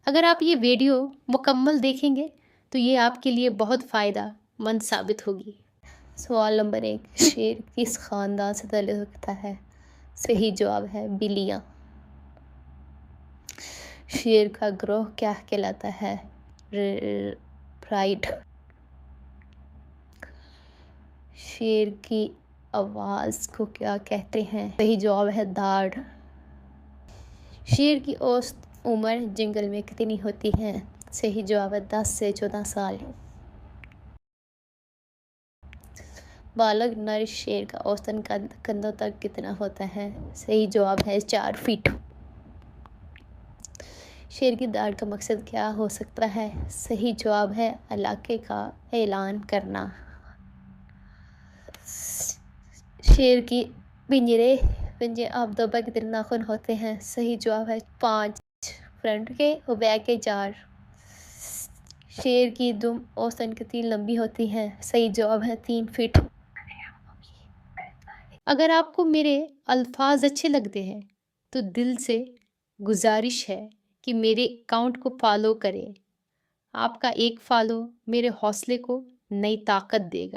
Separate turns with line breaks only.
اگر آپ یہ ویڈیو مکمل دیکھیں گے تو یہ آپ کے لیے بہت فائدہ مند ثابت ہوگی۔ سوال نمبر 1، شیر کس خاندان سے تعلق رکھتا ہے؟ صحیح جواب ہے بلیاں۔ شیر کا گروہ کیا کہلاتا ہے؟ پرائڈ۔ شیر کی آواز کو کیا کہتے ہیں؟ صحیح جواب ہے داڑھ۔ شیر کی اوسط عمر جنگل میں کتنی ہوتی ہے؟ صحیح جواب ہے 10 سے 14 سال۔ بالغ نر شیر کا اوسطاً قد کندھوں تک کتنا ہوتا ہے؟ صحیح جواب ہے 4 فٹ۔ شیر کی داڑھ کا مقصد کیا ہو سکتا ہے؟ صحیح جواب ہے علاقے کا اعلان کرنا۔ شیر کی پنجے آبدوبہ کتنے ناخن ہوتے ہیں؟ صحیح جواب ہے 5، فرنٹ کے اور بیک کے 4۔ شیر کی دم اوسطاً کتنی لمبی ہوتی ہے؟ صحیح جواب ہے 3 فٹ۔ اگر آپ کو میرے الفاظ اچھے لگتے ہیں تو دل سے گزارش ہے کہ میرے اکاؤنٹ کو فالو کریں۔ آپ کا ایک فالو میرے حوصلے کو نئی طاقت دے گا۔